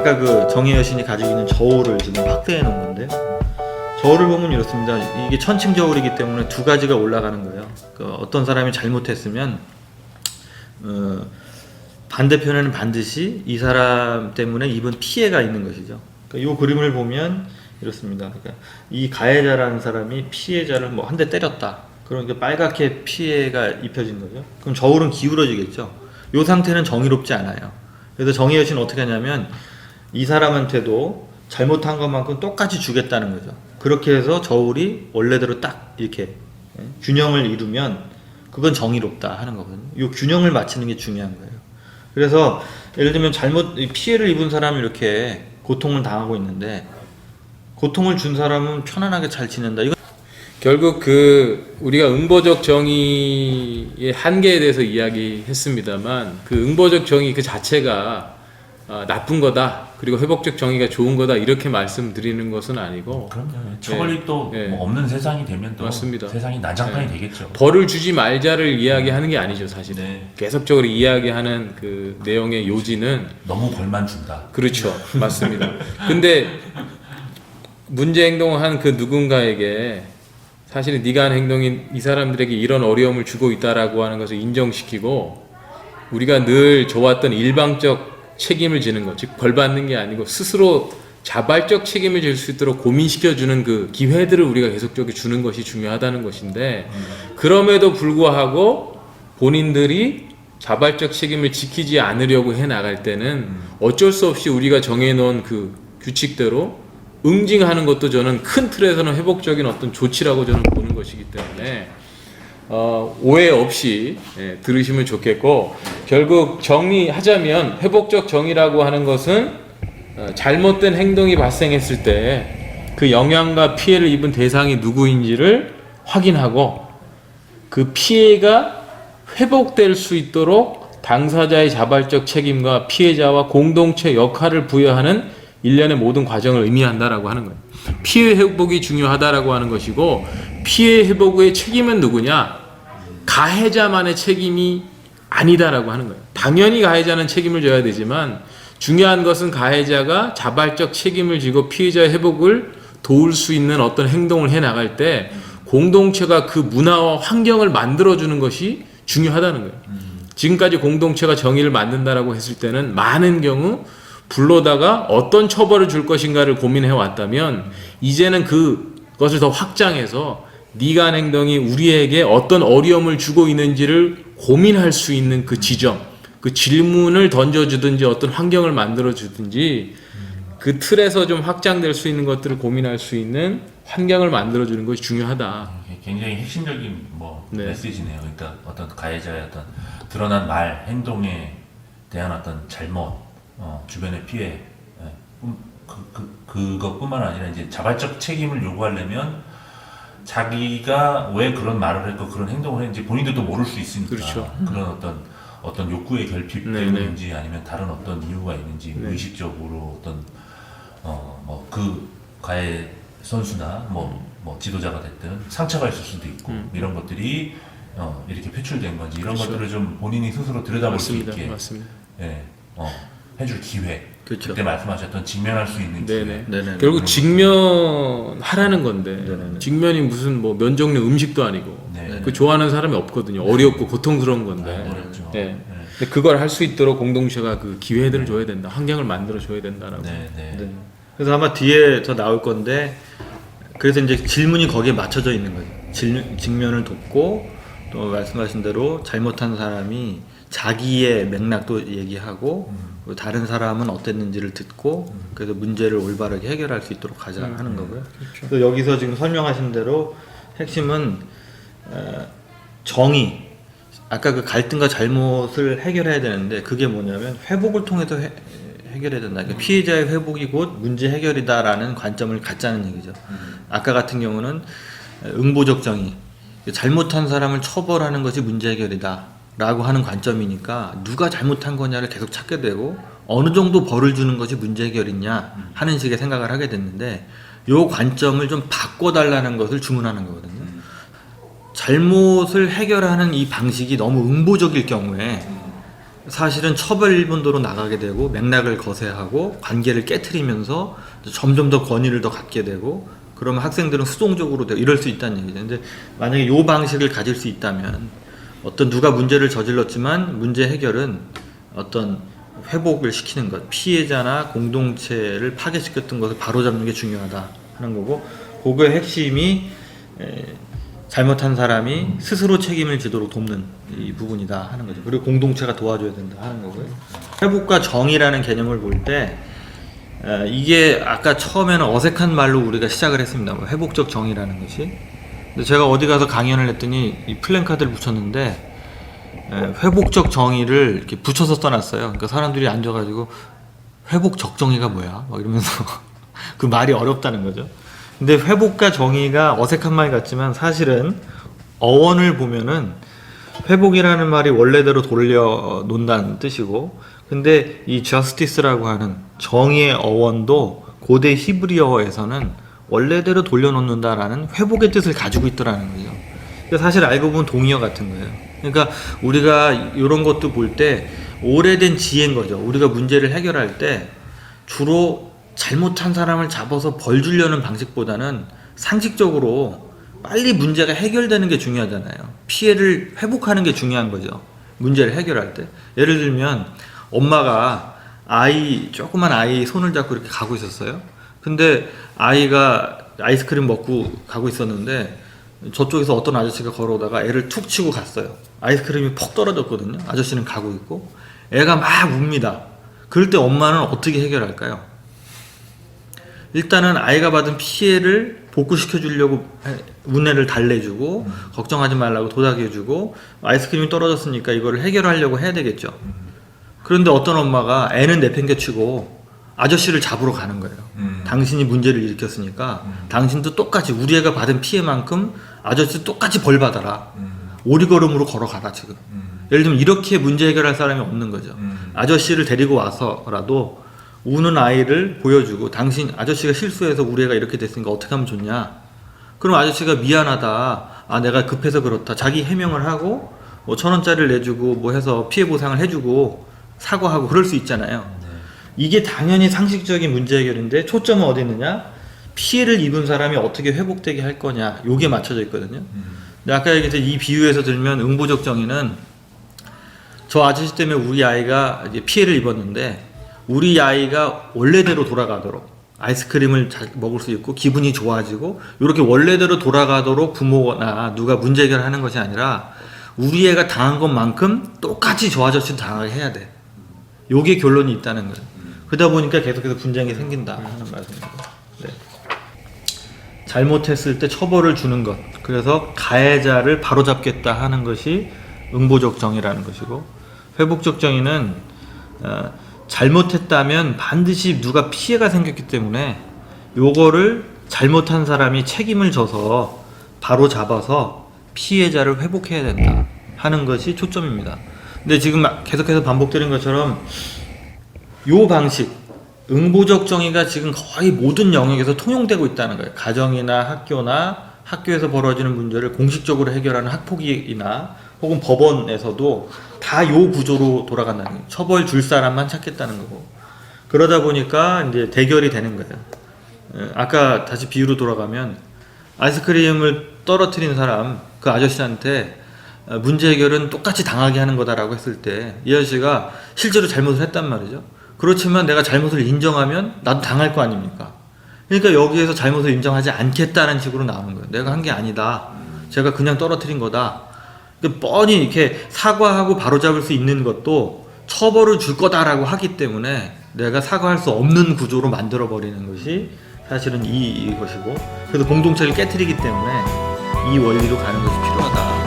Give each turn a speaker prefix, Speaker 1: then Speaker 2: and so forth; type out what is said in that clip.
Speaker 1: 아까 그 정의 여신이 가지고 있는 저울을 지금 확대해 놓은 건데요. 저울을 보면 이렇습니다. 이게 천칭 저울이기 때문에 두 가지가 올라가는 거예요. 그 어떤 사람이 잘못했으면 반대편에는 반드시 이 사람 때문에 입은 피해가 있는 것이죠. 그러니까 이 그림을 보면 이렇습니다. 그러니까 이 가해자라는 사람이 피해자를 뭐 한 대 때렸다. 그러니까 빨갛게 피해가 입혀진 거죠. 그럼 저울은 기울어지겠죠. 이 상태는 정의롭지 않아요. 그래서 정의 여신은 어떻게 하냐면 이 사람한테도 잘못한 것만큼 똑같이 주겠다는 거죠. 그렇게 해서 저울이 원래대로 딱 이렇게 균형을 이루면 그건 정의롭다 하는 거거든요. 이 균형을 맞추는 게 중요한 거예요. 그래서 예를 들면 피해를 입은 사람이 이렇게 고통을 당하고 있는데 고통을 준 사람은 편안하게 잘 지낸다. 이거
Speaker 2: 결국 우리가 응보적 정의의 한계에 대해서 이야기했습니다만 그 응보적 정의 그 자체가 나쁜 거다. 그리고 회복적 정의가 좋은 거다. 이렇게 말씀드리는 것은 아니고.
Speaker 3: 그럼요. 처벌이 또
Speaker 2: 네.
Speaker 3: 뭐 없는 세상이 되면 또
Speaker 2: 맞습니다.
Speaker 3: 세상이 난장판이
Speaker 2: 네.
Speaker 3: 되겠죠.
Speaker 2: 벌을 주지 말자를 이야기하는 게 아니죠, 사실은.
Speaker 3: 네.
Speaker 2: 계속적으로 이야기하는 그 내용의 요지는
Speaker 3: 너무 벌만 준다.
Speaker 2: 그렇죠. 맞습니다. 근데 문제 행동을 한 그 누군가에게 사실은 네가 한 행동이 이 사람들에게 이런 어려움을 주고 있다라고 하는 것을 인정시키고 우리가 늘 좋았던 일방적 책임을 지는 것, 즉 벌 받는 게 아니고 스스로 자발적 책임을 질 수 있도록 고민시켜주는 그 기회들을 우리가 계속적으로 주는 것이 중요하다는 것인데 그럼에도 불구하고 본인들이 자발적 책임을 지키지 않으려고 해 나갈 때는 어쩔 수 없이 우리가 정해놓은 그 규칙대로 응징하는 것도 저는 큰 틀에서는 회복적인 어떤 조치라고 저는 보는 것이기 때문에 오해 없이 들으시면 좋겠고 결국 정리하자면 회복적 정의라고 하는 것은 잘못된 행동이 발생했을 때 그 영향과 피해를 입은 대상이 누구인지를 확인하고 그 피해가 회복될 수 있도록 당사자의 자발적 책임과 피해자와 공동체 역할을 부여하는 일련의 모든 과정을 의미한다라고 하는 거예요. 피해 회복이 중요하다라고 하는 것이고 피해 회복의 책임은 누구냐? 가해자만의 책임이 아니다라고 하는 거예요. 당연히 가해자는 책임을 져야 되지만 중요한 것은 가해자가 자발적 책임을 지고 피해자의 회복을 도울 수 있는 어떤 행동을 해 나갈 때 공동체가 그 문화와 환경을 만들어주는 것이 중요하다는 거예요. 지금까지 공동체가 정의를 만든다라고 했을 때는 많은 경우 불러다가 어떤 처벌을 줄 것인가를 고민해 왔다면 이제는 그것을 더 확장해서 네가 한 행동이 우리에게 어떤 어려움을 주고 있는지를 고민할 수 있는 그 지점, 그 질문을 던져주든지 어떤 환경을 만들어주든지 그 틀에서 좀 확장될 수 있는 것들을 고민할 수 있는 환경을 만들어주는 것이 중요하다.
Speaker 3: 굉장히 핵심적인
Speaker 2: 네.
Speaker 3: 메시지네요. 그러니까 어떤 가해자의 어떤 드러난 말, 행동에 대한 어떤 잘못, 주변의 피해, 그것뿐만 아니라 이제 자발적 책임을 요구하려면 자기가 왜 그런 말을 했고 그런 행동을 했는지 본인들도 모를 수 있으니까
Speaker 2: 그렇죠.
Speaker 3: 그런 어떤 욕구의 결핍
Speaker 2: 네네.
Speaker 3: 때문인지 아니면 다른 어떤 이유가 있는지
Speaker 2: 네.
Speaker 3: 의식적으로 어떤 그 가해 선수나 뭐 지도자가 됐든 상처가 있을 수도 있고 이런 것들이 이렇게 표출된 건지 이런
Speaker 2: 그렇죠.
Speaker 3: 것들을 좀 본인이 스스로 들여다볼
Speaker 2: 맞습니다.
Speaker 3: 수 있게
Speaker 2: 맞습니다.
Speaker 3: 해줄 기회.
Speaker 1: 그렇죠.
Speaker 3: 그때 말씀하셨던 직면할 수 있는 기회.
Speaker 1: 네네.
Speaker 2: 결국 직면하라는 건데
Speaker 1: 네네네.
Speaker 2: 직면이 무슨 뭐 면적류 음식도 아니고
Speaker 3: 네.
Speaker 2: 그 좋아하는 사람이 없거든요. 어렵고 고통스러운 건데.
Speaker 3: 어렵죠.
Speaker 2: 네. 근데 그걸 할 수 있도록 공동체가 그 기회들을 줘야 된다. 환경을 만들어 줘야 된다라고.
Speaker 3: 네.
Speaker 1: 네. 그래서 아마 뒤에 더 나올 건데 그래서 이제 질문이 거기에 맞춰져 있는 거죠. 직면을 돕고 또 말씀하신 대로 잘못한 사람이 자기의 맥락도 얘기하고 그리고 다른 사람은 어땠는지를 듣고 그래서 문제를 올바르게 해결할 수 있도록 가자 하는 거고요.
Speaker 2: 그렇죠.
Speaker 1: 그래서 여기서 지금 설명하신 대로 핵심은 정의. 아까 그 갈등과 잘못을 해결해야 되는데 그게 뭐냐면 회복을 통해서 해결해야 된다. 그러니까 피해자의 회복이 곧 문제 해결이다라는 관점을 갖자는 얘기죠. 아까 같은 경우는 응보적 정의, 잘못한 사람을 처벌하는 것이 문제 해결이다 라고 하는 관점이니까 누가 잘못한 거냐를 계속 찾게 되고 어느 정도 벌을 주는 것이 문제 해결이냐 하는 식의 생각을 하게 됐는데 요 관점을 좀 바꿔달라는 것을 주문하는 거거든요. 잘못을 해결하는 이 방식이 너무 응보적일 경우에 사실은 처벌 일본도로 나가게 되고 맥락을 거세하고 관계를 깨트리면서 점점 더 권위를 더 갖게 되고 그러면 학생들은 수동적으로 되고 이럴 수 있다는 얘기죠. 근데 만약에 이 방식을 가질 수 있다면 어떤 누가 문제를 저질렀지만 문제 해결은 어떤 회복을 시키는 것, 피해자나 공동체를 파괴시켰던 것을 바로잡는 게 중요하다 하는 거고 그거의 핵심이 잘못한 사람이 스스로 책임을 지도록 돕는 이 부분이다 하는 거죠. 그리고 공동체가 도와줘야 된다 하는 거고요. 회복과 정의라는 개념을 볼 때 이게 아까 처음에는 어색한 말로 우리가 시작을 했습니다. 뭐 회복적 정의라는 것이. 근데 제가 어디 가서 강연을 했더니 이 플랜카드를 붙였는데 회복적 정의를 이렇게 붙여서 써놨어요. 그러니까 사람들이 앉아가지고 회복적 정의가 뭐야? 막 이러면서 그 말이 어렵다는 거죠. 근데 회복과 정의가 어색한 말 같지만 사실은 어원을 보면은 회복이라는 말이 원래대로 돌려놓는다는 뜻이고 근데 이 justice라고 하는 정의의 어원도 고대 히브리어에서는 원래대로 돌려놓는다라는 회복의 뜻을 가지고 있더라는 거죠. 그러니까 사실 알고 보면 동의어 같은 거예요. 그러니까 우리가 이런 것도 볼 때 오래된 지혜인 거죠. 우리가 문제를 해결할 때 주로 잘못한 사람을 잡아서 벌 주려는 방식보다는 상식적으로 빨리 문제가 해결되는 게 중요하잖아요. 피해를 회복하는 게 중요한 거죠. 문제를 해결할 때. 예를 들면 엄마가 조그만 아이 손을 잡고 이렇게 가고 있었어요. 근데 아이가 아이스크림 먹고 가고 있었는데 저쪽에서 어떤 아저씨가 걸어오다가 애를 툭 치고 갔어요. 아이스크림이 퍽 떨어졌거든요. 아저씨는 가고 있고 애가 막 웁니다. 그럴 때 엄마는 어떻게 해결할까요? 일단은 아이가 받은 피해를 복구시켜 주려고 운해를 달래주고 걱정하지 말라고 도닥여주고 아이스크림이 떨어졌으니까 이거를 해결하려고 해야 되겠죠. 그런데 어떤 엄마가 애는 내팽개치고 아저씨를 잡으러 가는 거예요. 당신이 문제를 일으켰으니까 당신도 똑같이 우리 애가 받은 피해만큼 아저씨 똑같이 벌 받아라. 오리걸음으로 걸어가라 지금. 예를 들면 이렇게 문제 해결할 사람이 없는 거죠. 아저씨를 데리고 와서라도 우는 아이를 보여주고 아저씨가 실수해서 우리 애가 이렇게 됐으니까 어떻게 하면 좋냐. 그럼 아저씨가 미안하다. 내가 급해서 그렇다. 자기 해명을 하고 뭐 1,000원짜리를 내주고 뭐 해서 피해 보상을 해주고 사과하고 그럴 수 있잖아요. 이게 당연히 상식적인 문제 해결인데 초점은 어디 있느냐? 피해를 입은 사람이 어떻게 회복되게 할 거냐. 요게 맞춰져 있거든요. 근데 아까 얘기했듯이 이 비유에서 들면 응보적 정의는 저 아저씨 때문에 우리 아이가 이제 피해를 입었는데 우리 아이가 원래대로 돌아가도록 아이스크림을 잘 먹을 수 있고 기분이 좋아지고 이렇게 원래대로 돌아가도록 부모나 누가 문제 해결하는 것이 아니라 우리 애가 당한 것만큼 똑같이 저 아저씨도 당하게 해야 돼. 요게 결론이 있다는 거예요. 그러다 보니까 계속해서 분쟁이 생긴다 하는 말씀입니다. 네. 잘못했을 때 처벌을 주는 것, 그래서 가해자를 바로잡겠다 하는 것이 응보적 정의라는 것이고 회복적 정의는 잘못했다면 반드시 누가 피해가 생겼기 때문에 요거를 잘못한 사람이 책임을 져서 바로 잡아서 피해자를 회복해야 된다 하는 것이 초점입니다. 근데 지금 계속해서 반복되는 것처럼 요 방식 응보적 정의가 지금 거의 모든 영역에서 통용되고 있다는 거예요. 가정이나 학교나 학교에서 벌어지는 문제를 공식적으로 해결하는 학폭이나 혹은 법원에서도 다 요 구조로 돌아간다는 거예요. 처벌 줄 사람만 찾겠다는 거고. 그러다 보니까 이제 대결이 되는 거예요. 아까 다시 비유로 돌아가면 아이스크림을 떨어뜨린 사람, 그 아저씨한테 문제 해결은 똑같이 당하게 하는 거다라고 했을 때 이 아저씨가 실제로 잘못을 했단 말이죠. 그렇지만 내가 잘못을 인정하면 나도 당할 거 아닙니까? 그러니까 여기에서 잘못을 인정하지 않겠다는 식으로 나오는 거예요. 내가 한 게 아니다. 제가 그냥 떨어뜨린 거다. 뻔히 이렇게 사과하고 바로잡을 수 있는 것도 처벌을 줄 거다라고 하기 때문에 내가 사과할 수 없는 구조로 만들어버리는 것이 사실은 이것이고 그래서 공동체를 깨트리기 때문에 이 원리로 가는 것이 필요하다.